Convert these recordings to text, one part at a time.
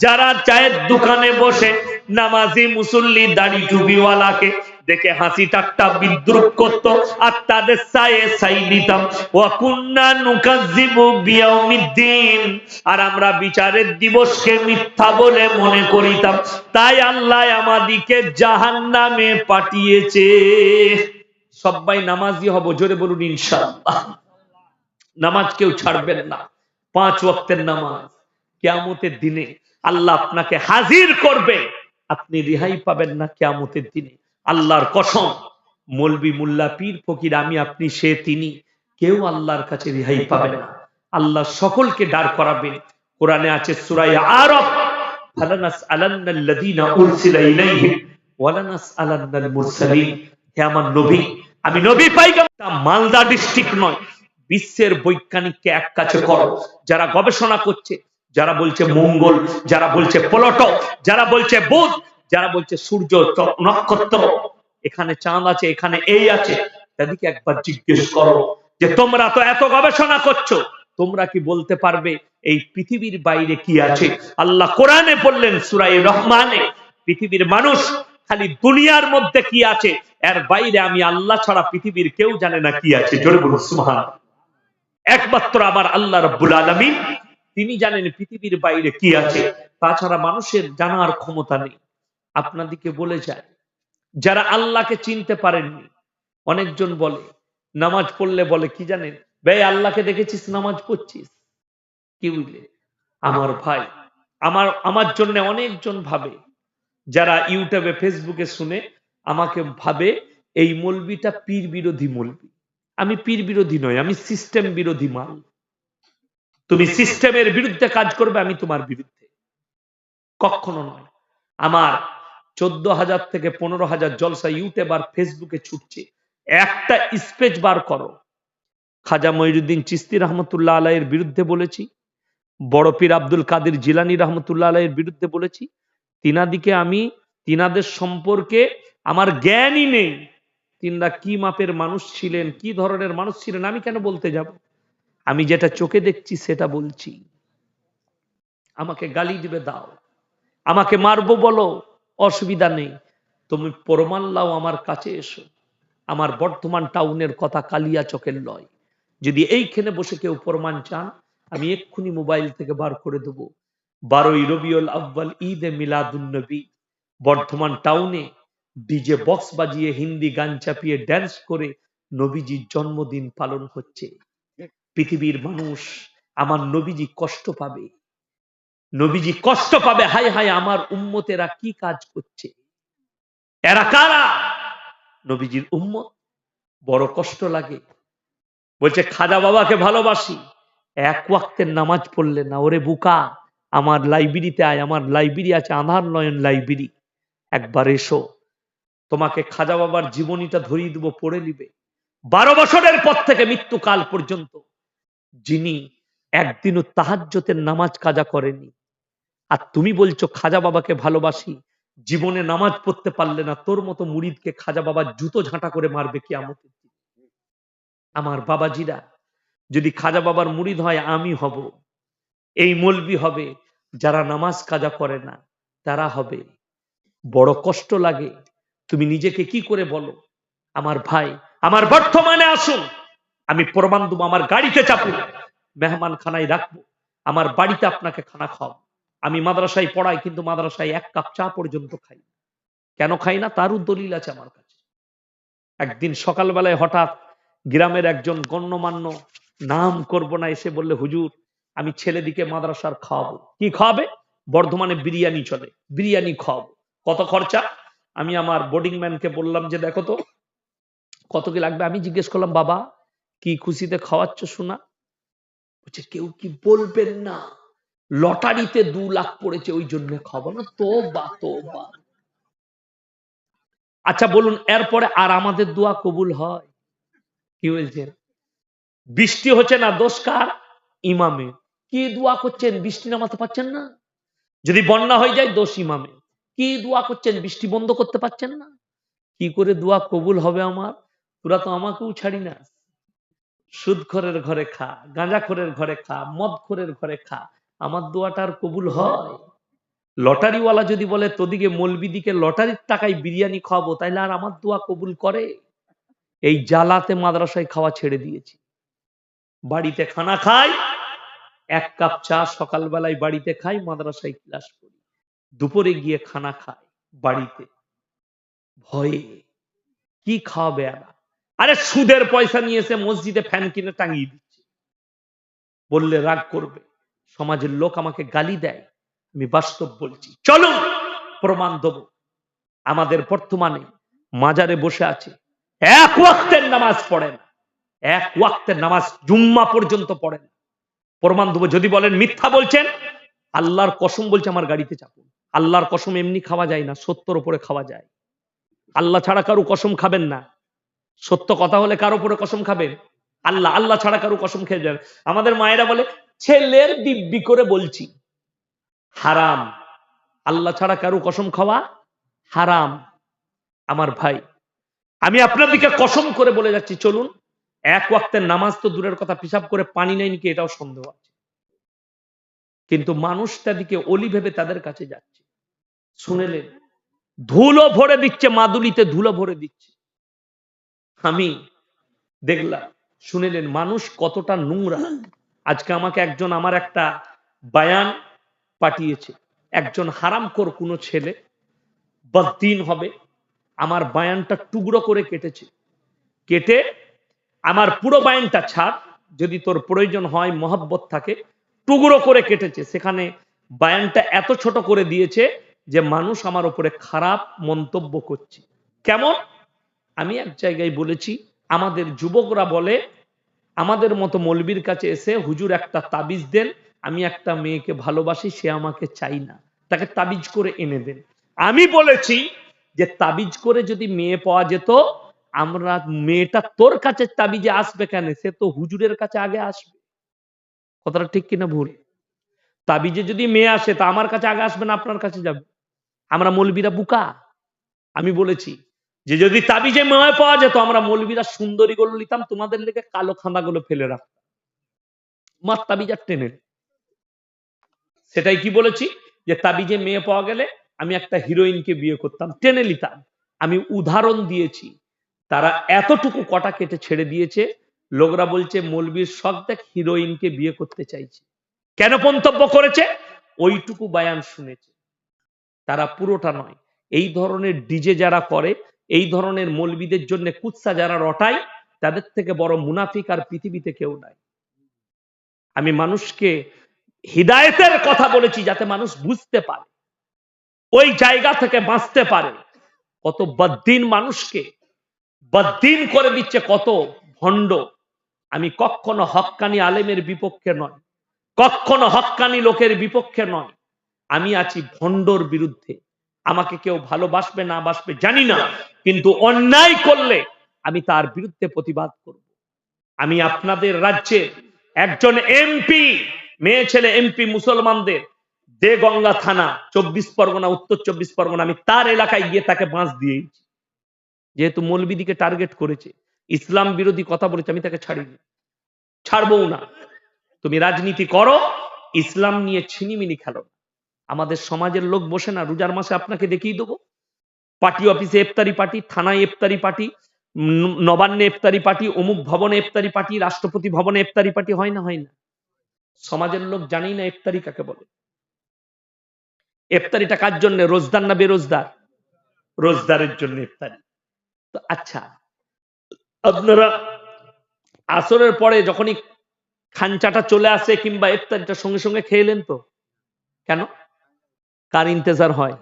যারা চায়ের দোকানে বসে নামাজি মুসল্লি দাড়ি টুপিওয়ালাকে দেখে হাসি ঠাট্টা বিদ্রুপ করত, আর তাদের চায়ে ছাই দিতাম। ওয়া কুন্না নুকাজ্জিবু বিয়াউমিদ্দিন, আর আমরা বিচারের দিবসকে মিথ্যা বলে মনে করিতাম। তাই আল্লাহ আমাদিকে জাহান্নামে পাঠিয়েছে। সবাই নামাজি হব, জোরে বলুন ইনশাআল্লাহ। নামাজ কেউ ছাড়বেন না, 5 ওয়াক্তের নামাজ। কিয়ামতের দিনে আল্লাহ আপনাকে হাজির করবে, আপনি রেহাই পাবেন না কিয়ামতের দিনে। আল্লাহর কসম, মৌলবি মুল্লা পীর ফকির আমি আপনি সে তিনি, কেউ আল্লাহর কাছে রেহাই পাবে না। আল্লাহ সকলকে দাঁড় করাবেন। কোরআনে আছে সূরা আরাফ, ফালানাসআলান্নাল্লাযীনা উরসিলা ইলাইহিম ওয়ালানাসআলান্নাল মুরসালিন। হে আমার নবী, আমি নবী পাইগাম্বার, মালদা ডিস্ট্রিক্ট নয়, বিশ্বের বৈজ্ঞানিককে এক কাছে করো, যারা গবেষণা করছে, যারা বলছে মঙ্গল, যারা বলছে প্লুটো, যারা বলছে বুধ, যারা বলছে সূর্য নক্ষত্র, এখানে চাঁদ আছে, এখানে এই আছে, তাদেরকে একবার জিজ্ঞেস করো যে তোমরা তো এত গবেষণা করছো, তোমরা কি বলতে পারবে এই পৃথিবীর বাইরে কি আছে? আল্লাহ কোরআনে বললেন সূরা রহমানে, পৃথিবীর মানুষ খালি দুনিয়ার মধ্যে কি আছে, এর বাইরে আমি আল্লাহ ছাড়া পৃথিবীর কেউ জানে না কি আছে। জোরে বলুন সুবহানাল্লাহ। একমাত্র আমার আল্লাহ রাব্বুল আলামিন, তিনি জানেন পৃথিবীর বাইরে কি আছে, তাছাড়া মানুষের জানার ক্ষমতা নেই। আপনাদেরকে বলে যায়, যারা আল্লাহকে চিনতে পারেননি, অনেকজন বলে নামাজ পড়লে বলে কি জানেন, ভাই আল্লাহকে দেখেছিস নামাজ পড়ছিস? কি বুঝলে আমার ভাই, আমার জন্য অনেকজন ভাবে, যারা ইউটিউবে ফেসবুকে শুনে আমাকে ভাবে এই মৌলবিটা পীর বিরোধী মৌলবি। আমি পীর বিরোধী নই, আমি সিস্টেম বিরোধী মাল। তুমি সিস্টেমের বিরুদ্ধে কাজ করবে, আমি তোমার বিরুদ্ধে, কখনো নয়। আমার 14,000 থেকে 15,000 জলসা ইউটিউব আর ফেসবুকে ছুটছে। একটা স্পেচ বার করো, খাজা মঈনুদ্দিন চিশতি রহমতুল্লাহ আলাইহির বিরুদ্ধে বলেছি, বড় পীর আব্দুল কাদের জিলানী রহমতুল্লাহ আলাইহির বিরুদ্ধে বলেছি। তিনাদিকে আমি, তিনাদের সম্পর্কে আমার জ্ঞানই নেই, তিনরা কি মাপের মানুষ ছিলেন, কি ধরনের মানুষ ছিলেন, আমি কেন বলতে যাব? আমি যেটা চোখে দেখছি সেটা বলছি। আমাকে গালি দিবে দাও, আমাকে মারবো বলো, অসুবিধা নেই, তুমি প্রমাণ লাও, আমার কাছে এসো। আমার বর্ধমান টাউনের কথা কালিয়া চকের লয়। যদি এইখানে বসে কেউ প্রমাণ চান, আমি এক্ষুনি মোবাইল থেকে বার করে দেবো। 12ই রবিউল আউয়াল, ঈদে মিলাদুন নবী, বর্ধমান টাউনে ডিজে বক্স বাজিয়ে হিন্দি গান চাপিয়ে ড্যান্স করে নবীজির জন্মদিন পালন হচ্ছে। পৃথিবীর মানুষ, আমার নবীজি কষ্ট পাবে, নবীজি কষ্ট পাবে। হায় হায়, আমার উম্মতেরা কি কাজ করছে, এরা কারা? নবীজির উম্মত, বড় কষ্ট লাগে। বলছে খাজা বাবাকে ভালোবাসি, 1 ওয়াক্তের নামাজ পড়লে না। ওরে বুকা, আমার লাইব্রেরিতে আয়, আমার লাইব্রেরি আছে, আধার নয়ন লাইব্রেরি, একবার এসো, তোমাকে খাজা বাবার জীবনীটা ধরিয়ে দেবো, পড়ে নিবে। 12 বছরের পর থেকে মৃত্যুকাল পর্যন্ত যিনি একদিনও তাহাজ্জুদের নামাজ কাজা করেনি, আর তুমি বলছো খাজা বাবাকে ভালোবাসি, জীবনে নামাজ পড়তে পারলে না, তোর মতো মুরিদকে খাজা বাবা জুতো ঝাঁটা করে মারবে কিয়ামতের দিন। আমার বাবাজিরা, যদি খাজা বাবার মুরিদ হয়, আমি হব, এই মৌলবি হবে, যারা নামাজ কাজা করে না তারা হবে। বড় কষ্ট লাগে। তুমি নিজেকে কি করে বলো? আমার ভাই, আমার বর্তমানে আসুন, আমি প্রমাণ দেবো, আমার গাড়িতে চাপুন, মেহমান খানায় রাখবো, আমার বাড়িতে আপনাকে খানা খাওয়াবো। আমি মাদ্রাসায় পড়াই, কিন্তু মাদ্রাসায় 1 কাপ চা পর্যন্ত খাই। কেন খাই না তারও দলিল আছে আমার কাছে। একদিন সকালবেলায় হঠাৎ গ্রামের একজন গণ্যমান্য, নাম করব না, এসে বললে হুজুর আমি ছেলেদিকে মাদ্রাসার খাওয়াবো। কি খাওয়াবে? বর্ধমানে বিরিয়ানি চলে, বিরিয়ানি খাওয়াবো। কত খরচা? আমি আমার বোর্ডিং ম্যানকে বললাম যে দেখো তো কত কি লাগবে। আমি জিজ্ঞেস করলাম বাবা কি খুশিতে খাওয়াচ্ছ শোনা? বলছে কেউ কি বলবেন না, লটারিতে 2 লাখ পড়েছে, ওই জন্য খাবো না। তোবা তোবা। আচ্ছা বলুন, এরপরে আর আমাদের দোয়া কবুল হয়? কি বলছেন? বৃষ্টি হচ্ছে না, দোষ কার? ইমামে। কি দোয়া করছেন, বৃষ্টি নামাতে পারছেন না? যদি বন্যা হয়ে যায়, দোষ ইমামে। কি দোয়া করছেন, বৃষ্টি বন্ধ করতে পারছেন না? কি করে দোয়া কবুল হবে আমার? তোরা তো আমাকেও ছাড়ি না। সুদখোরের ঘরে খা, গাঁজাখোরের ঘরে খা, মদখোরের ঘরে খা, আমার দোয়াটা আর কবুল হয়? লটারিওয়ালা যদি বলে তোদিকে মৌলবিদিকে লটারির টাকায় বিরিয়ানি খাওয়াবো, তাইলে আর আমার দোয়া কবুল করে? এই জ্বালাতে মাদ্রাসায় খাওয়া ছেড়ে দিয়েছি। বাড়িতে খানা খাই, 1 কাপ চা সকালবেলায় বাড়িতে খাই, মাদ্রাসায় ক্লাস করি, দুপুরে গিয়ে খানা খাই বাড়িতে, ভয়ে। কি খাওয়াবে এরা? আরে সুদের পয়সা নিয়ে এসে মসজিদে ফ্যান কিনে টাঙিয়ে দিচ্ছে, বললে রাগ করবে, সমাজের লোক আমাকে গালি দেয়, আমি বাস্তব বলছি। চলুন প্রমাণ দেব। আমাদের বর্তমানে মাজারে বসে আছে, 1 ওয়াক্তের নামাজ পড়ে না, 1 ওয়াক্তের নামাজ জুম্মা পর্যন্ত পড়ে না। প্রমাণ দেবো। যদি বলেন মিথ্যা বলছেন, আল্লাহর কসম বলছে আমার গাড়িতে চাপুন। আল্লাহর কসম এমনি খাওয়া যায় না, সত্যর উপরে খাওয়া যায়। আল্লাহ ছাড়া কারো কসম খাবেন না। সত্য কথা হলে কারো উপরে কসম খাবেন? আল্লাহ। আল্লাহ ছাড়া কারো কসম খেয়ে যান। আমাদের মায়েরা বলে ছেলের দিব্যি করে বলছি, হারাম। আল্লাহ ছাড়া কারো কসম খাওয়া হারাম। আমার ভাই, আমি আপনাদেরকে কসম করে বলে যাচ্ছি, চলুন 1 ওয়াক্তের নামাজ তো দূরের কথা, পেশাব করে পানি নেই নাকি এটাও সন্দেহ আছে। কিন্তু মানুষ তাদেরকে অলি ভেবে তাদের কাছে যাচ্ছে। শুনেলেন, ধুলো ভরে দিচ্ছে, মাদুলিতে ধুলো ভরে দিচ্ছে। আমি দেখলাম, শুনেলেন মানুষ কতটা নোংরা। আজকে আমাকে একজন আমার একটা বায়ান পাঠিয়েছে, একজন হারামখোর কোন ছেলে, বদ্দিন হবে, আমার বায়ানটা টুকরো করে কেটেছে। কেটে আমার পুরো বায়ানটা ছাড়, যদি তোর প্রয়োজন হয় মহব্বত থাকে, টুকরো করে কেটেছে। সেখানে বায়ানটা এত ছোট করে দিয়েছে যে মানুষ আমার উপরে খারাপ মন্তব্য করছে। কেমন? আমি এক জায়গায় বলেছি, আমাদের যুবকরা বলে আমাদের মতো মৌলবীর কাছে এসে হুজুর একটা তাবিজ দেন, আমি একটা মেয়েকে ভালোবাসি, সে আমাকে চাই না, তাকে তাবিজ করে এনে দেন। আমি বলেছি যে তাবিজ করে যদি মেয়ে পাওয়া যেত, আমরা মেয়েটা তোর কাছে তাবিজে আসবে কেন? সে তো হুজুরের কাছে আগে আসবে। কথাটা ঠিক কিনা ভুল? তাবিজে যদি মেয়ে আসে তা আমার কাছে আগে আসবে না আপনার কাছে যাবে? আমরা মৌলবীরা বুকা? আমি বলেছি যে যদি তাবিজে মেয়ে পাওয়া যেত, আমরা মৌলবীরা সুন্দরী গুলো নিতাম, তোমাদের লেগে কালো খান্দা গুলো ফেলে রাখতাম, মার তাবিজ আর টেনে। সেটাই কি বলেছি, যে তাবিজে মেয়ে পাওয়া গেলে আমি একটা হিরোইনকে বিয়ে করতাম, টেনে নিতাম। আমি উদাহরণ দিয়েছি, তারা এতটুকু কটা কেটে ছেড়ে দিয়েছে। লোকরা বলছে মৌলবীর শখ দেখ, হিরোইনকে বিয়ে করতে চাইছে। কেন মন্তব্য করেছে? ওইটুকু বায়ান শুনেছে, তারা পুরোটা নয়। এই ধরনের ডিজে যারা করে, এই ধরনের মৌলবীদের জন্য কুৎসা যারা রটায়, তাদের থেকে বড় মুনাফিক আর পৃথিবীতে কেউ নাই। আমি মানুষকে হিদায়েতের কথা বলেছি যাতে মানুষ বুঝতে পারে, ওই জায়গা থেকে বাঁচতে পারে। কত বদ্দিন মানুষকে বদ্দিন করে দিচ্ছে, কত ভণ্ড। আমি কখনো হক্কানি আলেমের বিপক্ষে নয়, কখনো হক্কানি লোকের বিপক্ষে নয়, আমি আছি ভণ্ডর বিরুদ্ধে। আমাকে কেউ ভালোবাসবে না বাসবে জানি না, কিন্তু অন্যায় করলে আমি তার বিরুদ্ধে প্রতিবাদ করব। আমি আপনাদের রাজ্যে একজন এমপি, মেয়ে ছেলে এমপি মুসলমানদের, দেগঙ্গা থানা 24 পরগনা, উত্তর 24 পরগনা, আমি তার এলাকায় গিয়ে তাকে বাঁশ দিয়েছি। যেহেতু মৌলবীদিকে টার্গেট করেছে, ইসলাম বিরোধী কথা বলেছে, আমি তাকে ছাড়িনি, ছাড়বও না। তুমি রাজনীতি করো, ইসলাম নিয়ে ছিনিমিনি খেলো। আমাদের সমাজের লোক বসে না, রোজার মাসে আপনাকে দেখিয়ে দেবো, পার্টি অফিসে ইফতারি পার্টি, থানায় ইফতারি পার্টি, নবান্নে ইফতারি পার্টি, অমুক ভবনে ইফতারি পার্টি, রাষ্ট্রপতি ভবনে ইফতারি পার্টি, হয় না? হয় না? সমাজের লোক জানি না ইফতারি কাকে বলে। ইফতারিটা কার জন্য? রোজদার না বেরোজদার? রোজদারের জন্য ইফতারি। তো আচ্ছা, আপনারা আসরের পরে যখনই খানচাটা চলে আসে কিংবা ইফতারিটা সঙ্গে সঙ্গে খেয়ে এলেন তো কেন? কার ইন্তেজার হয়?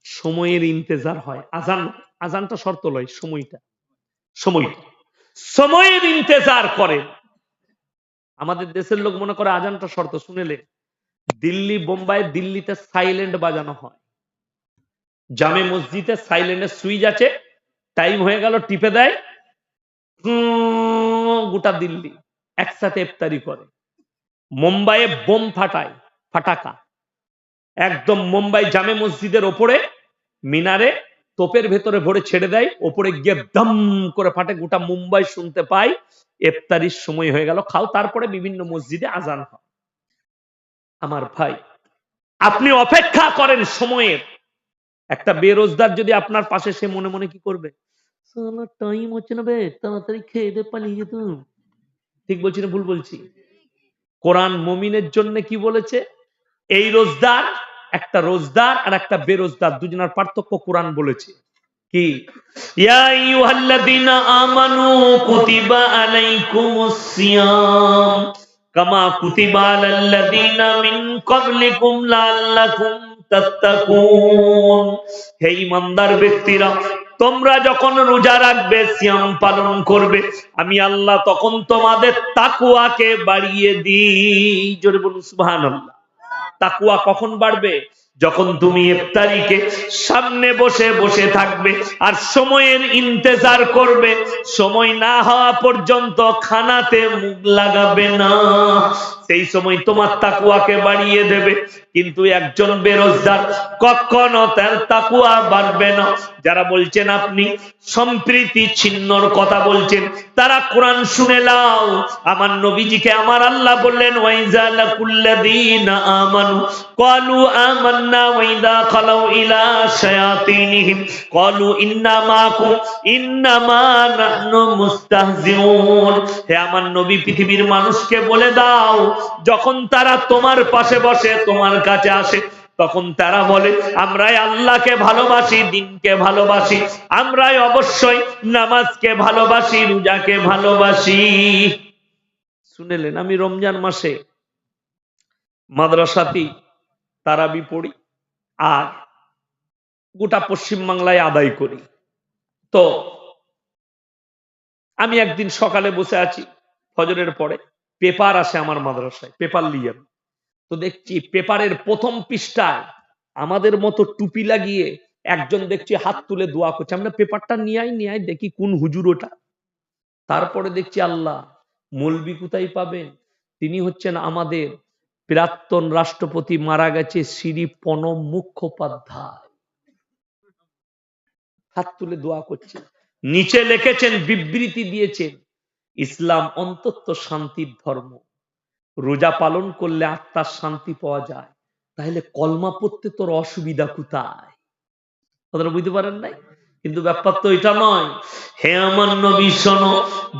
সময়ের ইন্তেজার হয়। আজান, আজানটা শর্ত লয়, সময়টা, সময়ের ইন্তেজার করে। আমাদের দেশের লোক মনে করে আজানটা শর্ত। শুনেলে দিল্লি, বোম্বাই, দিল্লিতে সাইলেন্ট বাজানো হয়, জামে মসজিদে সাইলেন্টের সুইচ আছে, টাইম হয়ে গেল টিপে দেয়, গোটা দিল্লি একসাথে ইফতারি করে। মুম্বাইয়ে বোম ফাটায়, ফাটাকা একদম মুম্বাই জামে মসজিদের ওপরে মিনারে তোপের ভেতরে ভরে ছেড়ে দেয়, ওপরে গিয়ে দম করে ফাটে, গোটা মুম্বাই শুনতে পায় ইফতারির সময় হয়ে গেল, খাও। তারপরে বিভিন্ন মসজিদে আজান হয়। আমার ভাই, আপনি অপেক্ষা করেন সময়ের। একটা বেরোজগার যদি আপনার পাশে, সে মনে মনে কি করবে, টাইম হচ্ছে না বে, তাড়াতাড়ি খেয়ে দে পালিয়ে যেত। ঠিক বলছি না ভুল বলছি? কোরআন মুমিনের জন্য কি বলেছে? এই রোজদার, একটা রোজদার আর একটা বেরোজগার, দুজনের পার্থক্য কোরআন বলেছে কি? ইয়া আইয়ুহাল্লাযীনা আমানু কুতিবা আলাইকুমুস সিয়াম কামা কুতিবা আলাল্লাযীনা মিন ক্বাবলিকুম লাআল্লাকুম তাত্তাকুন। হে ঈমানদার ব্যক্তিরা, তোমরা যখন রোজা রাখবে, সিয়াম পালন করবে, আমি আল্লাহ তখন তোমাদের তাকওয়াকে বাড়িয়ে দিই। জোরে বলুন সুবহানাল্লাহ। তাকওয়া কখন বাড়বে? যখন তুমি ইফতারিকে সামনে বসে বসে থাকবে আর সময়ের ইন্তজার করবে, সময় না হওয়া পর্যন্ত খানাতে মুখ লাগাবে না, সেই সময় তোমার তাকওয়াকে বাড়িয়ে দেবে। কিন্তু একজন বেরোজগার কখনো তার তাকওয়া বাড়বে না। যারা বলছেন আপনি সম্প্রীতি ছিন্নর কথা বলছেন, তারা কোরআন শুনে নাও। আমার নবীজিকে আমার আল্লাহ বললেন, ওয়াইজা লাকুল্লাযীনা আমানু ক্বালু আমান্না ওয়াইদা খালাউ ইলা শায়াতিনিহিম ক্বালু ইন্না মাকুম ইন্নামা নাহনু মুস্তাহজিউন। হে আমার নবী, পৃথিবীর মানুষকে বলে দাও, যখন তারা তোমার পাশে বসে তোমার কাছে আসে, তখন তারা বলে আমরাই আল্লাহকে ভালোবাসি, দিনকে ভালোবাসি, আমরাই অবশ্যই নামাজকে ভালোবাসি, রোজাকে ভালোবাসি। শুনেলেন, আমি রমজান মাসে মাদ্রাসাতেই তারাবি পড়ি আর গোটা পশ্চিম বাংলায় আদায় করি। তো আমি একদিন সকালে বসে আছি, ফজরের পরে পেপার আসে আমার মাদ্রাসায়, পেপার লিয়ে। তো দেখছি পেপারের প্রথম পৃষ্ঠায় আমাদের মতো টুপি লাগিয়ে একজন দেখছি হাত তুলে দোয়া করছে। আমরা পেপারটা নিয়ে দেখি কোন হুজুর ওটা। তারপরে দেখছি আল্লাহ, মৌলবি কোথায় পাবেন? তিনি হচ্ছেন আমাদের প্রাক্তন রাষ্ট্রপতি, মারা গেছে শ্রী প্রণব মুখোপাধ্যায়। হাত তুলে দোয়া করছে, নিচে লিখেছেন, বিবৃতি দিয়েছেন, ইসলাম অন্তত শান্তির ধর্ম, রোজা পালন করলে আত্মার শান্তি পাওয়া যায়, তাহলে কলমা পড়তে তোর অসুবিধা কোথায়? কথাটা বুঝতে পারেন নাই? কিন্তু ব্যাপার তো এটা নয়। হে আমার নবী শোনো,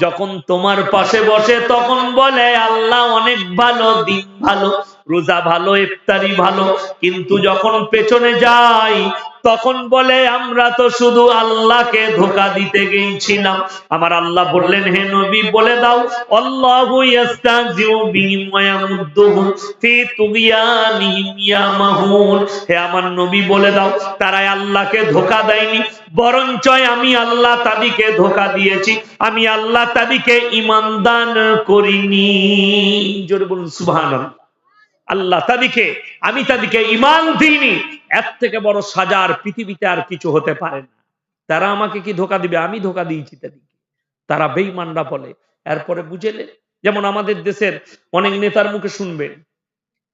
যখন তোমার পাশে বসে তখন বলে আল্লাহ অনেক ভালো, দিন ভালো, রোজা ভালো, ইফতারি ভালো, কিন্তু যখন পেছনে যাই তখন বলে আমরা তো শুধু আল্লাহকে ধোঁকা দিতে গিয়েছিলাম। আমার আল্লাহ বললেন, হে নবী বলে দাও, আল্লাহু ইস্তাহজিউ বিহিম ওয়া ইয়ামুদ্দুহুম ফি তুগয়ানিহিম ইয়ামাহুন। হে আমার নবী বলে দাও, তারা আল্লাহকে ধোঁকা দেয়নি, বরঞ্চ আমি আল্লাহ তাদেরকে ধোঁকা দিয়েছি, আমি আল্লাহ তাদেরকে ঈমান দান করিনি। জোরে বলুন সুবহানাল্লাহ। আল্লাহ তাদেরকে, আমি তাদেরকে ঈমান দিইনি। এর থেকে বড় সাজার পৃথিবীতে আর কিছু হতে পারে না। তারা আমাকে কি ধোঁকা দিবে? আমি ধোঁকা দিয়েছি তাদেরকে। তারা বেঈমানরা বলে। এরপরে বুঝেলে, যেমন আমাদের দেশের অনেক নেতার মুখে শুনবেন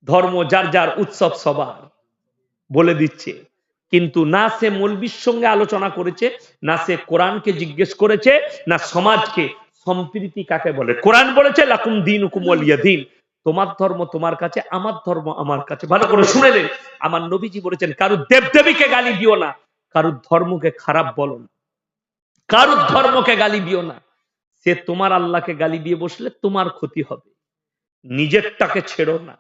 ধর্ম যার যার, উৎসব সবার, বলে দিচ্ছে, কিন্তু না সে মৌলবীর সঙ্গে আলোচনা করেছে, না সে কোরআনকে জিজ্ঞেস করেছে, না সমাজকে সম্প্রীতি কাকে বলে। কোরআন বলেছে লাকুম দীনুকুম ওয়ালিয়া দীন, তোমার ধর্ম তোমার কাছে, আমার ধর্ম আমার কাছে। ভালো করে শুনেলেন, আমার নবীজি বলেছেন কারুর দেবদেবীকে গালি দিও না, কারুর ধর্মকে খারাপ বলো না, কারুর ধর্মকে গালি দিও না। সে তোমার আল্লাহকে গালি দিয়ে বসলে তোমার ক্ষতি হবে, নিজেরটাকে ছেড়ো না।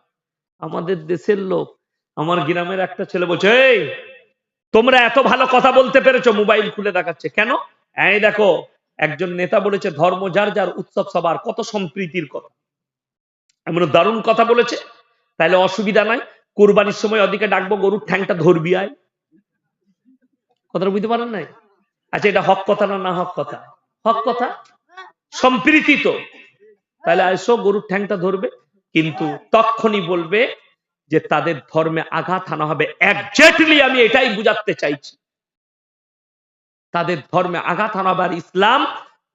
আমাদের দেশের লোক, আমার গ্রামের একটা ছেলে বলছে, এই তোমরা এত ভালো কথা বলতে পেরেছো, মোবাইল খুলে দেখাচ্ছে কেন? এই দেখো, একজন নেতা বলেছে ধর্ম যার যার, উৎসব সবার, কত সম্প্রীতির কথা, এমন দারুণ কথা বলেছে। তাহলে অসুবিধা নাই, কোরবানির সময় ওদিকে ডাকবো, গরুর ঠ্যাংটা ধরবি আয়। কথাটা বুঝতে পারেন নাই? আচ্ছা, এটা হক কথা না না হক কথা? হক কথা, সম্প্রীতি তো। তাহলে আইসো, গরুর ঠ্যাংটা ধরবে, কিন্তু তখনই বলবে যে তাদের ধর্মে আঘাত আনা হবে। একজাক্টলি আমি এটাই বুঝাতে চাইছি, তাদের ধর্মে আঘাত আনা হবে। আর ইসলাম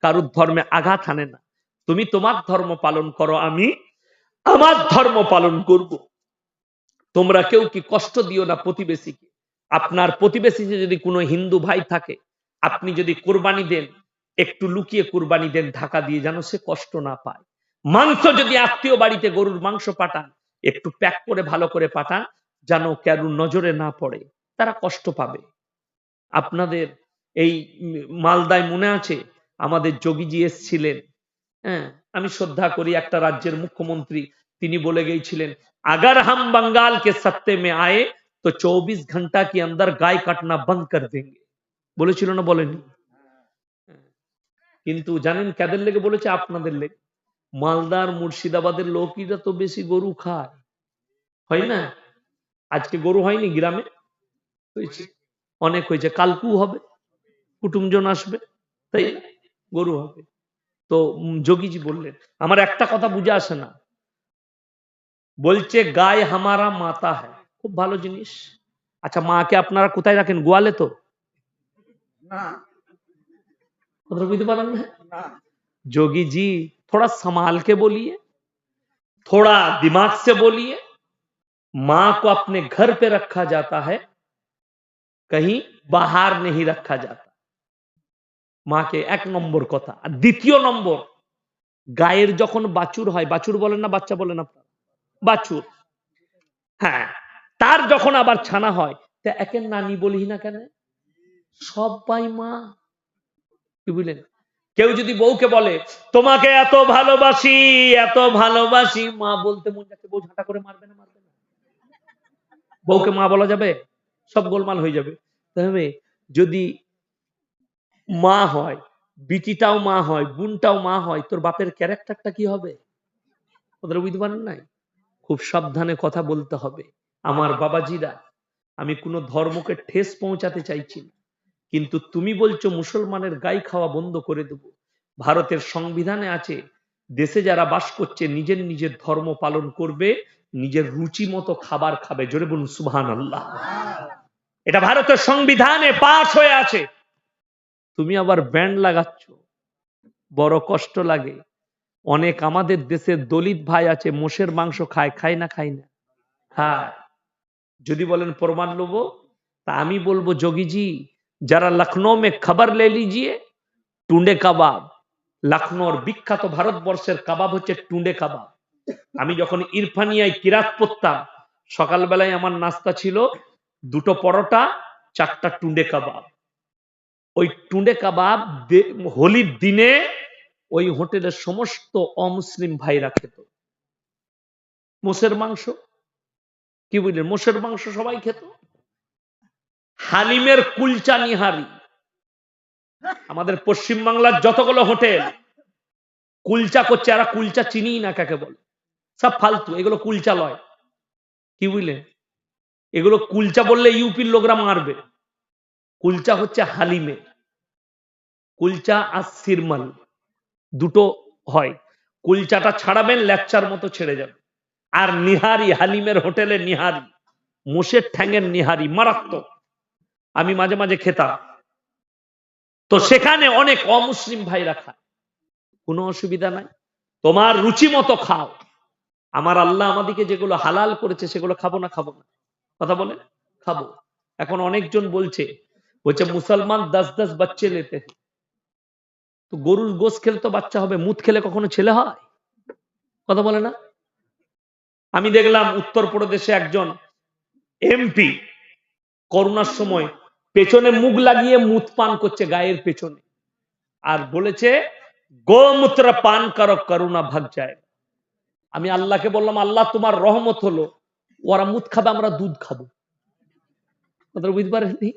কারুর ধর্মে আঘাত আনে না। তুমি তোমার ধর্ম পালন করো, আমি আমার ধর্ম পালন করব। তোমরা কেউ কি কষ্ট দিও না প্রতিবেশীকে। আপনার প্রতিবেশী যদি কোনো হিন্দু ভাই থাকে, আপনি যদি কোরবানি দেন, একটু লুকিয়ে কোরবানি দেন, ঢাকা দিয়ে, যেন সে কষ্ট না পায়। মাংস যদি আত্মীয় বাড়িতে গরুর মাংস পাঠান, একটু প্যাক করে ভালো করে পাঠান, যেন কারো নজরে না পড়ে, তারা কষ্ট পাবে। আপনাদের এই মালদায় মনে আছে আমাদের যোগীজি এসেছিলেন, হ্যাঁ, আমি শ্রদ্ধা করি একটা রাজ্যের মুখ্যমন্ত্রী, তিনি বলে গিয়েছিলেন अगर हम बंगाल के सत्ते में आए तो 24 घंटा के अंदर गाय काटना बंद कर देंगे, বলেছিল না বলেনি? কিন্তু জানেন কাদের লেগে বলেছে? আপনাদের লেগে। মালদার মুর্শিদাবাদের লোকেরা তো বেশি গরু খায়, হয় না? আজকে গরু হয়নি গ্রামে? হয়েছে, অনেক হয়েছে, কালকু হবে, কুটুমজন আসবে, তাই না? গরু হবে। তো যোগীজি বললেন, আমার একটা কথা বুঝে আসে না, বলছে গায়ে হামারা মাতা হ্যায়, খুব ভালো জিনিস। আচ্ছা, মাকে আপনারা কোথায় রাখেন? গোয়ালে তো না, কথা বুঝতে পারেন না? जोगी जी थोड़ा संभाल के बोलिए, थोड़ा दिमाग से बोलिए। मां को अपने घर पे रखा जाता है, कहीं बाहर नहीं रखा जाता। মাকে এক নম্বর কথা। আর দ্বিতীয় নম্বর, গায়ের যখন বাছুর হয়, বাছুর বলেন না বাচ্চা বলেন আপনারা? বাছুর, হ্যাঁ, তার যখন আবার ছানা হয়, তা একের নানি বলি না কেন? সবাই মা, কি বুঝলেন? কেউ যদি বউকে বলে তোমাকে এত ভালোবাসি, এত ভালোবাসি, মা বলতে মন যাচ্ছে, বউ ঝাঁটা করে মারবে না? মারবে না? বউকে মা বলা যাবে? সব গোলমাল হয়ে যাবে। তবে যদি মা হয়, বিটিটাও মা হয়, বোনটাও মা হয়, তোর বাপের ক্যারেক্টারটা কি হবে? ওদের বুঝতে পারেন নাই? খুব সাবধানে কথা বলতে হবে। আমার বাবাজিরা, আমি কোনো ধর্মকে ঠেস পৌঁছাতে চাইছি না, কিন্তু তুমি বলছো মুসলমানের গাই খাওয়া বন্ধ করে দেব। ভারতের সংবিধানে আছে দেশে যারা বাস করছে নিজের নিজের ধর্ম পালন করবে, নিজের রুচি মতো খাবার খাবে। জোরে বলুন সুবহানাল্লাহ। এটা ভারতের সংবিধানে পাস হয়ে আছে। তুমি আবার ব্যান্ড লাগাচ্ছ, বড় কষ্ট লাগে। অনেক আমাদের দেশের দলিত ভাই আছে, মোষের মাংস খায়, খায় না? খায় না? খায়। যদি বলেন প্রমাণ নেবো, তা আমি বলবো যোগীজি, যারা লখনৌ মে খবর লে লিজিয়ে, টুন্ডে কাবাব, লখনৌর বিখ্যাত ভারতবর্ষের কাবাব হচ্ছে টুন্ডে কাবাব। আমি যখন ইরফানিয়ায় কিরাত পড়তাম, সকালবেলায় আমার নাস্তা ছিল 2টো পরোটা, 4টা টুন্ডে কাবাব। ওই টুন্ডে কাবাব হোলির দিনে ওই হোটেলের সমস্ত অমুসলিম ভাইরা খেত। মোষের মাংস, কি বুঝলেন, মোষের মাংস সবাই খেত। হালিমের কুলচা নিহারি, আমাদের পশ্চিমবাংলার যতগুলো হোটেল কুলচা করছে, আর কুলচা চিনি না কাকে বলে, সব ফালতু, এগুলো কুলচা লয়, কি বুঝলেন? এগুলো কুলচা বললে ইউপির লোকরা মারবে। কুলচা হচ্ছে হালিমে, কুলচা আর সিরমাল দুটো হয়। কুলচাটা ছাড়াবেন, লেকচার মতো ছেড়ে যাবে। আর নিহারি, হালিমের হোটেলে নিহারি, মোষের ঠ্যাঙের নিহারি, মারাত্মক। আমি মাঝে মাঝে খেতাম। তো সেখানে অনেক অমুসলিম ভাইরা খায়, কোনো অসুবিধা নাই, তোমার রুচি মতো খাও। আমার আল্লাহ আমাদেরকে যেগুলো হালাল করেছে সেগুলো খাবো না? খাবো না? কথা বলে খাবো। এখন অনেকজন বলছে মুসলমান 10-10 বাচ্চে লেতে, তো গরুর গোশ খেলে তো বাচ্চা হবে, মুত খেলে কখনো ছেলে হয়? কথা বলে না? আমি দেখলাম উত্তরপ্রদেশে একজন এমপি করোনার সময় পেছনে মুখ লাগিয়ে মুত পান করছে গায়ের পেছনে, আর বলেছে গোমূত্র পান করো, করোনা ভাগ যায়। আমি আল্লাহকে বললাম, আল্লাহ তোমার রহমত হলো, ওরা মুত খাবে, আমরা দুধ খাবো। বুঝতে পারেননি?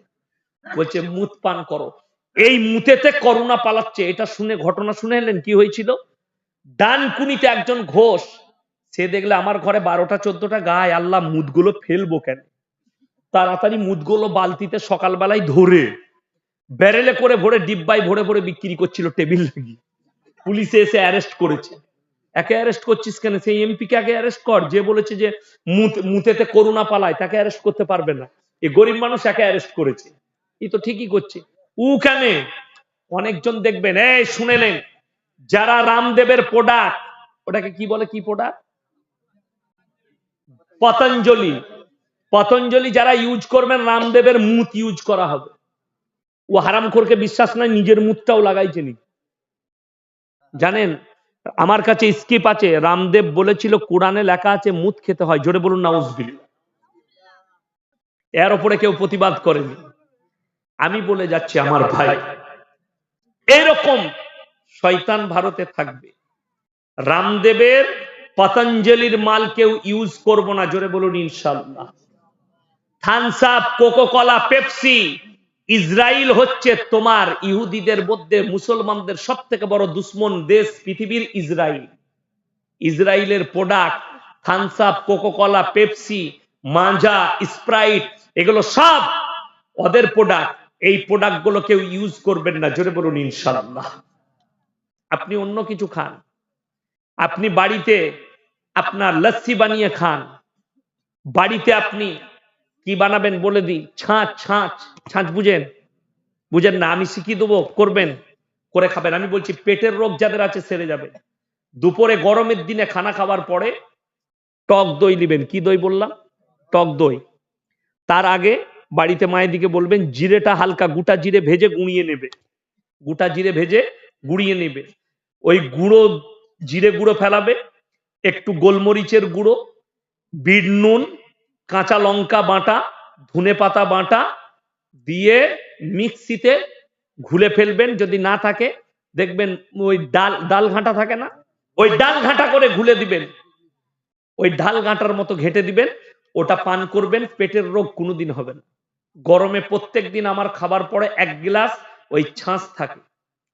বলছে মুত পান করো। এই মুতেতে করোনা পালাচ্ছে। এটা শুনে, ঘটনা শুনে এলেন কি হয়েছিল? ডানকুনিতে একজন ঘোষ, সে দেখলে আমার ঘরে 12টা 14টা গায়, আল্লাহ মুদগুলো ফেলবো কেন, তাড়াতাড়ি মুদগুলো বালতিতে সকালবেলায় ধরে ব্যারেলে করে ভরে, ডিব্বায় ভরে ভরে বিক্রি করছিল টেবিল লাগিয়ে। পুলিশে এসে অ্যারেস্ট করেছে। একে অ্যারেস্ট করছিস কেন? সেই এমপি কে আগে অ্যারেস্ট কর, যে বলেছে যে মুতেতে করোনা পালায়, তাকে অ্যারেস্ট করতে পারবে না। এই গরিব মানুষ একে অ্যারেস্ট করেছে, এই তো ঠিকই করছে। উ কেন? অনেকজন দেখবেন, এই শুনেলেন, যারা রামদেবের প্রোডাক্ট, ওটাকে কি বলে, কি প্রোডাক্ট? পতঞ্জলি। পতঞ্জলি যারা ইউজ করবেন, রামদেবের মুত ইউজ করা হবে। ও হারামখোরকে বিশ্বাস নাই, নিজের মুতটাও লাগাইছে নি। জানেন, আমার কাছে স্কিপ আছে, রামদেব বলেছিল কোরআনে লেখা আছে মুত খেতে হয়। জোরে বলুন নাউজুবিল্লাহ। এর উপরে কেউ প্রতিবাদ করেনি। আমি বলে যাচ্ছি আমার ভাই, এরকম শয়তান ভারতে থাকবে। রামদেবের পতঞ্জলির মাল কেউ ইউজ করব না, জোরে বলুন ইনশাআল্লাহ। Thums Up, Coca Cola, Pepsi. Israel হচ্ছে তোমার ইহুদিদের মধ্যে মুসলমানদের সব থেকে বড় দুশ্মন দেশ পৃথিবীর ইসরায়েল। ইসরায়েলের product Thums Up, Coca Cola, Pepsi, Maaza, Sprite, এগুলো সব ওদের প্রোডাক্ট। এই প্রোডাক্ট গুলো কেউ ইউজ করবেন না, জোরে বলুন ইনশাআল্লাহ। আপনি অন্য কিছু খান, আপনি বাড়িতে আপনার লস্যি বানিয়ে খান। বাড়িতে আপনি কি বানাবেন বলে দিই, ছাঁচ। ছাঁচ ছাঁচ বুঝেন? বুঝেন না? আমি শিখিয়ে দেবো, করবেন, করে খাবেন। আমি বলছি পেটের রোগ যাদের আছে সেরে যাবে। দুপুরে গরমের দিনে খানা খাবার পরে টক দই নেবেন। কি দই বললাম? টক দই। তার আগে বাড়িতে মায়ের দিকে বলবেন জিরেটা হালকা গোটা জিরে ভেজে গুঁড়িয়ে নেবে। গোটা জিরে ভেজে গুঁড়িয়ে নেবে। ওই গুঁড়ো জিরে গুঁড়ো ফেলাবে, একটু গোলমরিচের গুঁড়ো, বিট নুন, কাঁচা লঙ্কা বাটা, ধনে পাতা বাটা দিয়ে মিক্সিতে ঘুলে ফেলবেন। যদি না থাকে দেখবেন ওই ডাল ঘাঁটা থাকে না, ওই ডাল ঘাঁটা করে ঘুলে দিবেন। ওই ঢাল ঘাঁটার মতো ঘেঁটে দিবেন, ওটা পান করবেন। পেটের রোগ কোনোদিন হবে না। গরমে প্রত্যেক দিন আমার খাবার পরে 1 গ্লাস ওই ছাঁচ থাকে।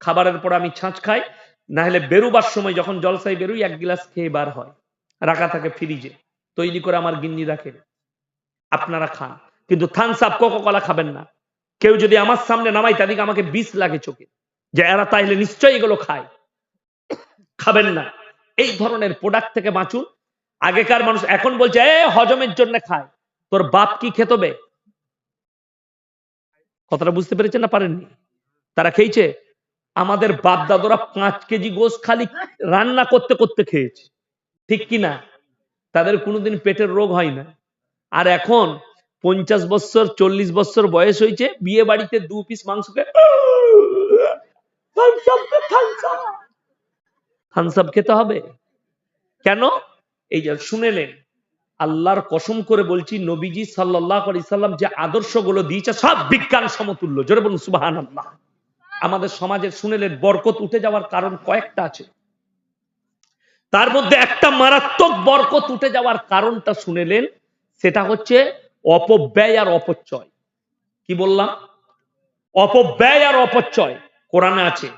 খাবারের পরে আমি ছাঁচ খাই, না হলে বেরুবার সময় যখন জলসায় বেরোই 1 গ্লাস খেয়ে বার হয়, রাখা থাকে ফ্রিজে, তৈরি করে আমার গিন্নি রাখে। আপনারা খান, কিন্তু থামস আপ, কোকোকলা খাবেন না। কেউ যদি আমার সামনে নামাই তাদেরকে আমাকে বিষ লাগে চোখে, যে এরা তাইলে নিশ্চয়ই এগুলো খায়। খাবেন না। এই ধরনের প্রোডাক্ট থেকে বাঁচুন। আগেকার মানুষ এখন বলছে হজমের জন্য খায়। তোর বাপ কি খেতবে? কথাটা বুঝতে পেরেছেন না পারেননি? তারা খেয়েছে। আমাদের বাপ দাদুরা 5 কেজি গোশ খালি রান্না করতে করতে খেয়েছে, ঠিক কি না? তাদের কোনোদিন পেটের রোগ হয় না। আর এখন 50 বছর 40 বছর বয়স হয়েছে, বিয়ে বাড়িতে 2 পিস মাংসকে থামস আপ খেতে হবে কেন? এই যে শুনেলেন, আল্লাহর কসম করে বলছি, নবীজি সাল্লাল্লাহু আলাইহি সাল্লাম যে আদর্শগুলো দিয়েছে সব বিজ্ঞান সমতুল্য। জোরে বলুন সুবহানাল্লাহ। আমাদের সমাজের শুনেলেন বরকত উঠে যাওয়ার কারণ কয়েকটা আছে, তার মধ্যে একটা মারাত্মক বরকত উঠে যাওয়ার কারণটা শুনেলেন, সেটা হচ্ছে অপব্যয় আর অপচয়। কি বললাম? অপব্যয় আর অপচয়। কোরআনে আছে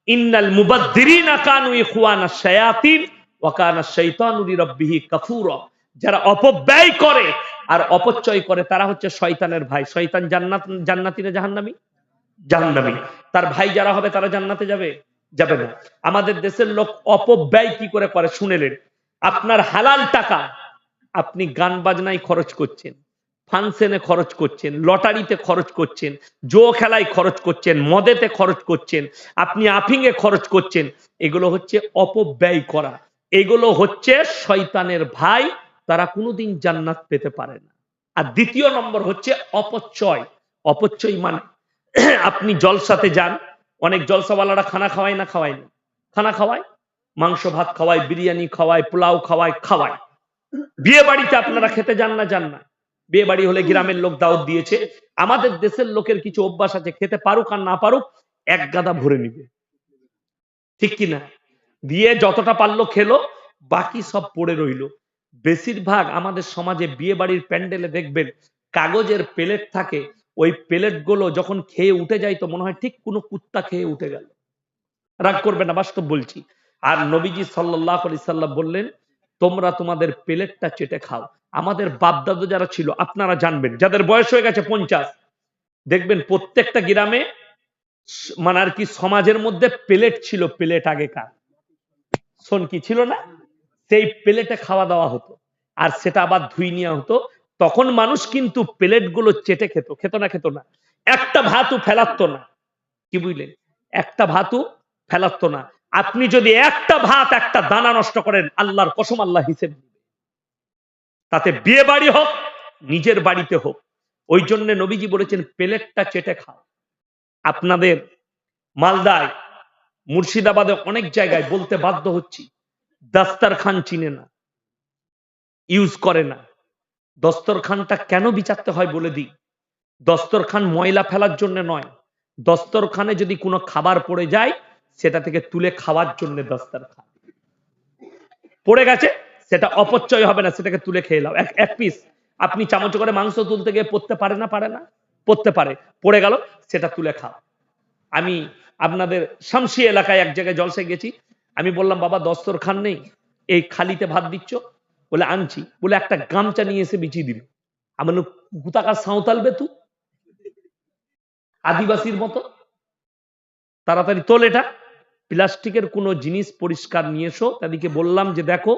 ইন্নাল মুবাদদিরিনা কানু ইখওয়ানাশ শায়াতিন ওয়া কানা শাইতানু লিরাব্বিহি কাফুরা। যারা অপব্যয় করে আর অপচয় করে তারা হচ্ছে শয়তানের ভাই। শয়তান জান্নাতি না জাহান্নামী? জাহান্নামী। তার ভাই যারা হবে তারা জান্নাতে যাবে? যাবে না। আমাদের দেশের লোক অপব্যয় কি করে করে শুনেলেন। আপনার হালাল টাকা আপনি গান বাজনায় খরচ করছেন, ফাংশনে খরচ করছেন, লটারিতে খরচ করছেন, জুয়া খেলায় খরচ করছেন, মদেতে খরচ করছেন, আপনি আফিংয়ে খরচ করছেন। এগুলো হচ্ছে অপব্যয় করা। এগুলো হচ্ছে শয়তানের ভাই, তারা কোনোদিন জান্নাত পেতে পারে না। আর দ্বিতীয় নম্বর হচ্ছে অপচয়। অপচয় মানে আপনি জলসাতে যান, অনেক জলসাওয়ালারা খানা খাওয়ায় না? খাওয়ায় না? খানা খাওয়ায়, মাংস ভাত খাওয়ায়, বিরিয়ানি খাওয়ায়, পোলাও খাওয়ায়, খাওয়ায়। বিয়ে বাড়িতে আপনারা খেতে যান না? যান না? বিয়ে বাড়ি হলে গ্রামের লোক দাওয়াত দিয়েছে, আমাদের দেশের লোকের কিছু অভ্যাস আছে, খেতে পারুক আর না পারুক এক গাদা ভরে নিবে, ঠিক কিনা? দিয়ে যতটা পারলো খেলো, বাকি সব পড়ে রইলো। বেশিরভাগ আমাদের সমাজে বিয়ে বাড়ির প্যান্ডেলে দেখবেন কাগজের প্লেট থাকে, ওই প্লেট গুলো যখন খেয়ে উঠে যায় তো মনে হয় ঠিক কোনো কুত্তা খেয়ে উঠে গেল। রাগ করবে না, বাস্তব বলছি। আর নবীজি সাল্লাল্লাহু আলাইহি সাল্লাম বললেন তোমরা তোমাদের প্লেটটা চেটে খাও। আমাদের বাপ দাদু যারা ছিল আপনারা জানবেন, যাদের বয়স হয়ে গেছে 50, দেখবেন প্রত্যেকটা গ্রামে মানে আর কি সমাজের মধ্যে প্লেট ছিল। প্লেট আগেকার শোন কি ছিল না, সেই প্লেটে খাওয়া দাওয়া হতো, আর সেটা আবার ধুই নেওয়া হতো। তখন মানুষ কিন্তু প্লেট গুলো চেটে খেত। খেত না? খেত না। একটা ভাতও ফেলাতো না। কি বুঝলেন? একটা ভাতও ফেলাতো না। আপনি যদি একটা ভাত একটা দানা নষ্ট করেন, আল্লাহর কসম আল্লাহ হিসেব দিবে। তাতে বিয়ে বাড়ি হোক নিজের বাড়িতে হোক। ওই জন্য নবীজি বলেছেন প্লেটটা চেটে খাও। আপনাদের মালদায়, মুর্শিদাবাদে অনেক জায়গায় বলতে বাধ্য হচ্ছি, দস্তরখান চিনে না, ইউজ করে না। দস্তরখানটা কেন বিচারতে হয় বলে দিই। দস্তরখান ময়লা ফেলার জন্য নয়, দস্তরখানে যদি কোনো খাবার পড়ে যায় সেটা থেকে তুলে খাওয়ার জন্য দস্তরখান পড়ে গেছে, সেটা অপচয় হবে না, সেটাকে তুলে খেয়ে নাও। এক পিস আপনি চামচ করে মাংস তুলতে গিয়ে পড়তে পারে না, পারে না, পড়তে পারে, পড়ে গেল, সেটা তুলে খাও। আমি আপনাদের শামসি এলাকায় এক জায়গায় জলসায় গেছি, আমি বললাম বাবা দস্তরখান নেই, এই খালিতে ভাত দিচ্ছ? বলে আনছি। বলে একটা গামছা নিয়ে এসে বিছিয়ে দিল। আমার গুতাকার সাঁওতাল বেতু, আদিবাসীর মতো, তাড়াতাড়ি তোল এটা। প্লাস্টিকের কোনো জিনিস পরিষ্কার নিয়ে এসো। তাদেরকে বললাম যে দেখো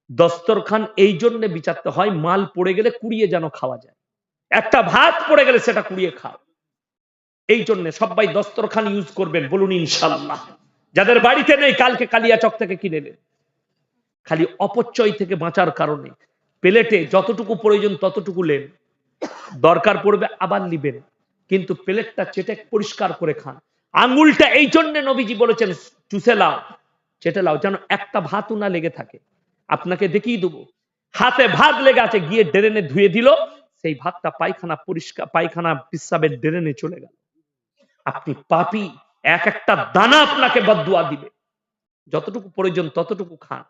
দস্তরখান এই জন্য বিচারতে হয়, মাল পড়ে গেলে কুড়িয়ে যেন খাওয়া যায়, একটা ভাত পড়ে গেলে সেটা কুড়িয়ে খাও। এই জন্য সবাই দস্তরখান ইউজ করবেন, বলুন ইনশাআল্লাহ। যাদের বাড়িতে নেই কালকে কালিয়াচক থেকে কিনে নেন। খালি অপচয় থেকে বাঁচার কারণে প্লেটে যতটুকু প্রয়োজন ততটুকু নেন, দরকার পড়বে আবার নিবেন, কিন্তু প্লেটটা চেটে পরিষ্কার করে খান। আঙ্গুলটা এই জন্য নবীজি বলেছেন চুষে লাও, চেটে লাও, যেন একটা ভাতও না লেগে থাকে। আপনাকে দেখিয়ে দেবো, হাতে ভাত লেগে আছে, গিয়ে ড্রেনে ধুয়ে দিল, সেই ভাতটা পায়খানা পরিষ্কার, পায়খানা পিসাবের ড্রেনে চলে গেল। আপনি পাপী, এক একটা দানা আপনাকে বদদুয়া দিবে। যতটুকু প্রয়োজন ততটুকু খান।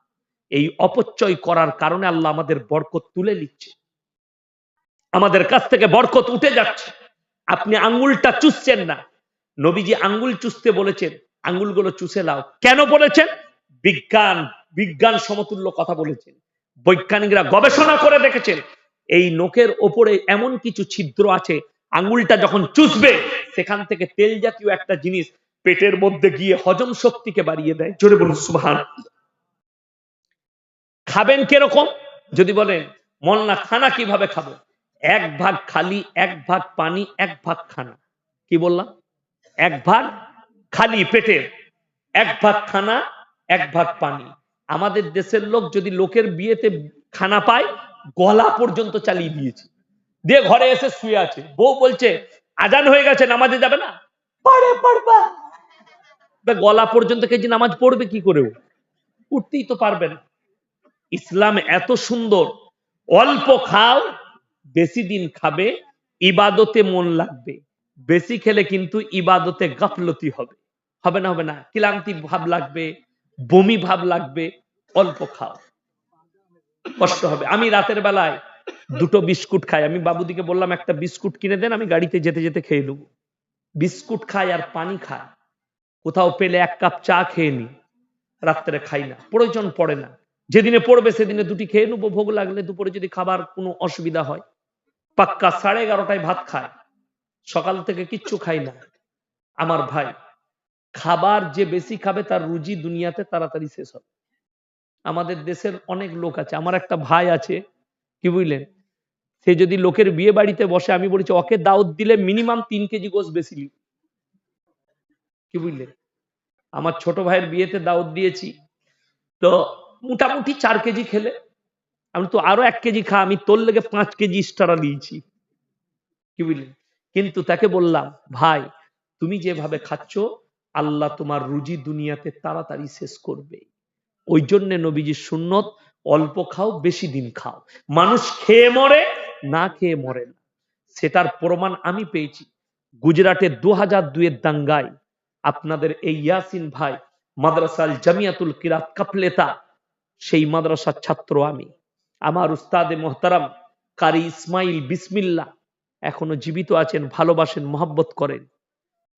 এই অপচয় করার কারণে আল্লাহ আমাদের বরকত তুলে নিচ্ছে, আমাদের কাছ থেকে বরকত উঠে যাচ্ছে। আপনি আঙ্গুলটা চুষছেন না, নবীজি আঙ্গুল চুষতে বলেছেন, আঙ্গুলগুলো চুষে লাও। কেন বলেছেন? বিজ্ঞান সমতুল্য কথা বলেছেন। বৈজ্ঞানিকরা গবেষণা করে দেখেছেন এই নখের ওপরে এমন কিছু ছিদ্র আছে, আঙ্গুলটা যখন চুষবে সেখান থেকে তেল জাতীয় একটা জিনিস পেটের মধ্যে গিয়ে হজম শক্তিকে বাড়িয়ে দেয়। জোরে বলুন সুবহানাল্লাহ। খাবেন কিরকম? যদি বলেন মোল্লা খানা কিভাবে খাবো, এক ভাগ খালি, এক ভাগ পানি, এক ভাগ খানা। কি বললাম? এক ভাগ খালি পেটের, এক ভাগ খানা, এক ভাগ পানি। আমাদের দেশের লোক যদি লোকের বিয়েতে খানা পায়, গলা পর্যন্ত চালিয়ে দিয়েছে, দিয়ে ঘরে এসে শুয়ে আছে। বউ বলছে আজান হয়ে গেছে, নামাজে যাবে না? পড়ে পড়বা। গলা পর্যন্ত কেজি নামাজ পড়বে কি করে? উঠতেই তো পারবে না। ইসলাম এত সুন্দর, অল্প খাও, বেশি দিন খাবে, ইবাদতে মন লাগবে। বেশি খেলে কিন্তু ইবাদতে গাফলতি হবে। হবে না? হবে না, ক্লান্তি ভাব লাগবে, বমি ভাব লাগবে। অল্প খাও, কষ্ট হবে। আমি রাতের বেলায় দুটো বিস্কুট খাই। আমি বাবুদিকে বললাম একটা বিস্কুট কিনে দেন, আমি গাড়িতে যেতে যেতে খেয়ে নেবো। বিস্কুট খাই আর পানি খাই, কোথাও পেলে এক কাপ চা খেয়ে নি। রাত্রে খাই না, প্রয়োজন পড়ে না। যেদিনে পড়বে সেদিনে দুটি খেয়ে নেবো, ভোগ লাগলে। দুপুরে যদি খাবার কোনো অসুবিধা হয়, পাক্কা 11:30টায় ভাত খায়, সকাল থেকে কিচ্ছু খাই না। আমার ভাই, খাবার যে বেশি খাবে তার রুজি দুনিয়াতে তাড়াতাড়ি শেষ হবে। আমাদের দেশের অনেক লোক আছে, আমার একটা ভাই আছে, কি বুঝলেন, সে যদি লোকের বিয়ে বাড়িতে বসে, আমি বলেছি ওকে দাওয়াত দিলে মিনিমাম 3 কেজি গোশ বেশি নিবে। কি বুঝলেন? আমার ছোট ভাইয়ের বিয়েতে দাওয়াত দিয়েছি, তো মোটামুটি 4 কেজি খেলে, আমি তো আরো 1 কেজি খা, আমি তোর লেগে 5 কেজি এক্সট্রা দিয়েছি। কি বুঝলেন? কিন্তু তাকে বললাম ভাই তুমি যেভাবে খাচ্ছ, আল্লাহ তোমার রুজি দুনিয়াতে তাড়াতাড়ি শেষ করবে। ওই জন্য নবীজির সুন্নত অল্প খাও, বেশি দিন খাও। মানুষ খেয়ে মরে, না খেয়ে মরে না। সেটার প্রমাণ আমি পেয়েছি গুজরাটের 2002-এর দাঙ্গায়। আপনাদের এই ইয়াসিন ভাই মাদ্রাসাল জামিয়াতুল কিরাত কাফলেতা, সেই মাদ্রাসার ছাত্র আমি। আমার উস্তাদে মোহতারাম কারি ইসমাইল বিসমিল্লাহ এখনো জীবিত আছেন, ভালোবাসেন, মহব্বত করেন।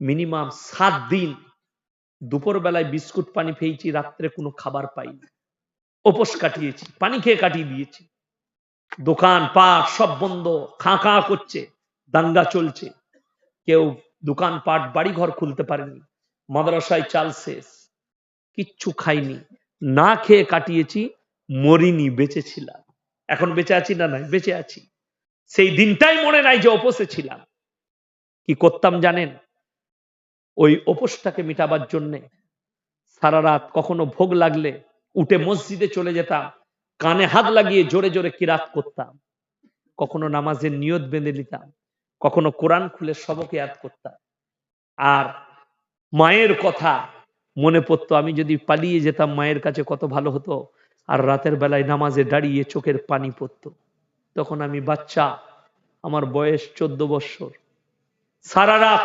মিনিমাম 7 দিন দুপুর বেলায় বিস্কুট পানি খেয়েছি, রাত্রে কোনো খাবার পাইনি, উপোস কাটিয়েছি, পানি খেয়ে কাটিয়ে দিয়েছি। দোকান পাট সব বন্ধ, খাঁ খাঁ করছে, দাঙ্গা চলছে, কেউ দোকান পাট বাড়ি ঘর খুলতে পারেনি, মাদ্রাসায় চাল শেষ, কিচ্ছু খাইনি, না খেয়ে কাটিয়েছি, মরিনি, বেঁচে ছিলাম। এখন বেঁচে আছি না? নাই, বেঁচে আছি। সেই দিনটাই মনে নাই যে উপোসে ছিলাম। কি করতাম জানেন? ওই উপোসটাকে মিটাবার জন্যে সারা রাত কখনো ভোগ লাগলে উঠে মসজিদে চলে যেতাম, কানে হাত লাগিয়ে জোরে জোরে কিরাত করতাম, কখনো নামাজের নিয়ত বেঁধে নিতাম, কখনো কোরআন খুলে সবকে ইয়াদ করতাম। আর মায়ের কথা মনে পড়তো, আমি যদি পালিয়ে যেতাম মায়ের কাছে কত ভালো হতো। আর রাতের বেলায় নামাজে দাঁড়িয়ে চোখের পানি পড়তো। তখন আমি বাচ্চা, আমার বয়স 14 বছর। সারা রাত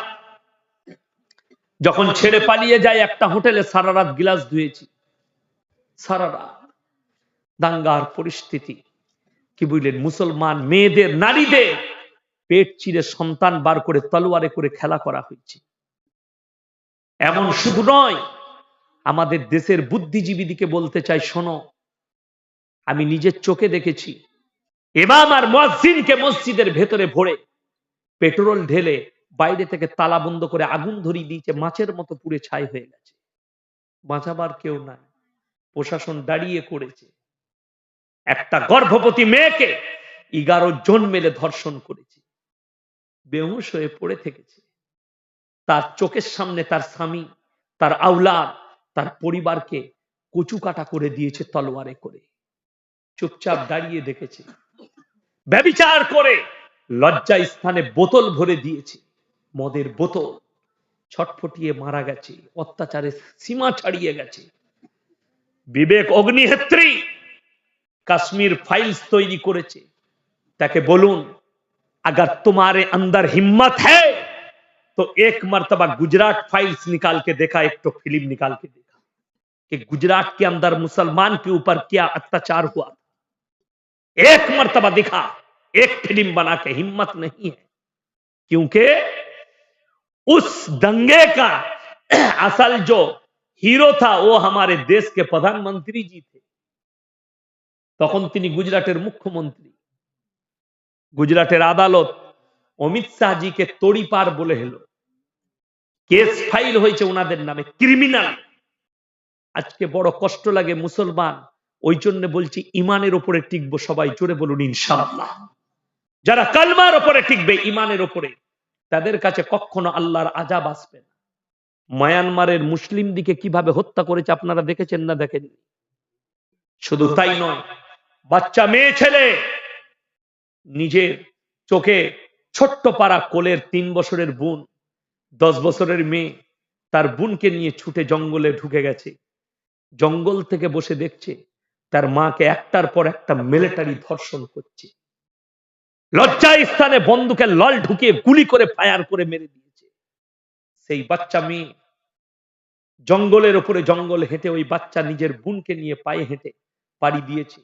যখন ছেড়ে পালিয়ে যায় একটা হোটেলে, সারা রাত গিলাস ধুয়েছি, সারা রাত। দাঙ্গার পরিস্থিতি, কি বুঝলেন, মুসলমান মেয়েদের, নারীদের পেট চিরে সন্তান বার করে তলোয়ারে করে খেলা করা হয়েছে। এমন শুধু নয়, আমাদের দেশের বুদ্ধিজীবীদিকে বলতে চাই, শোনো, আমি নিজের চোখে দেখেছি ইমাম আর মুয়াজ্জিনকে মসজিদের ভেতরে ভরে পেট্রোল ঢেলে বাইরে থেকে তালা বন্ধ করে আগুন ধরিয়ে দিয়েছে, মাছের মতো পুড়ে ছাই হয়ে গেছে, বাঁচাবার কেউ নাই, প্রশাসন দাঁড়িয়ে করেছে। একটা গর্ভবতী মেয়েকে 11 জন মিলে ধর্ষণ করেছে, বেহুশ হয়ে পড়ে থেকেছে, তার চোখের সামনে তার স্বামী, তার আওলাদ, তার পরিবারকে কচু কাটা করে দিয়েছে তলোয়ারে করে, চুপচাপ দাঁড়িয়ে দেখেছে। ব্যভিচার করে লজ্জা স্থানে বোতল ভরে দিয়েছে, মদের বোতল, ছটফটিয়ে মারা গেছে, অত্যাচারের সীমা ছাড়িয়ে গেছে। বিবেক অগ্নিহোত্রী কাশ্মীর ফাইলস তৈরি করেছে, তাকে বলুন, अगर तुम्हारे अंदर हिम्मत है तो एक मर्तबा गुजरात फाइल्स निकाल के देखा, एक तो फिल्म निकाल के देखा कि गुजरात के अंदर मुसलमान के ऊपर क्या अत्याचार हुआ, एक मर्तबा दिखा, एक फिल्म बना के। हिम्मत नहीं है, क्योंकि उस दंगे का असल जो हीरो था वो हमारे देश के प्रधानमंत्री जी थे, তখন তিনি গুজরাটের মুখ্যমন্ত্রী। গুজরাটের আদালত অমিত শাহজিকে তড়িপার বলে হলো, কেস ফাইল হয়েছে ওনাদের নামে, ক্রিমিনাল। আজকে বড় কষ্ট লাগে মুসলমান, ওই জন্য বলছি ইমানের উপরে টিকবো, সবাই জোরে বলুন ইনশাআল্লাহ। যারা কালমার উপরে টিকবে, ইমানের উপরে, তাদের কাছে কখনো আল্লাহর আযাব আসবে না। মায়ানমারের মুসলিম দিকে কিভাবে হত্যা করেছে আপনারা দেখেছেন না দেখেননি? শুধু তাই নয়, বাচ্চা মেয়ে ছেলে নিজের চোখে ছোট্ট পাড়া কোলের 3 বছরের বোন, 10 বছরের মেয়ে, তার বোনকে নিয়ে ছুটে জঙ্গলে ঢুকে গেছে, জঙ্গল থেকে বসে দেখছে তার মাকে একটার পর একটা মিলিটারি ধর্ষণ করছে, লজ্জায় স্থানে বন্দুকের লল ঢুকিয়ে গুলি করে ফায়ার করে মেরে দিয়েছে। সেই বাচ্চা মেয়ে জঙ্গলের উপরে জঙ্গল হেঁটে, ওই বাচ্চা নিজের বোনকে নিয়ে পায়ে হেঁটে পাড়ি দিয়েছে,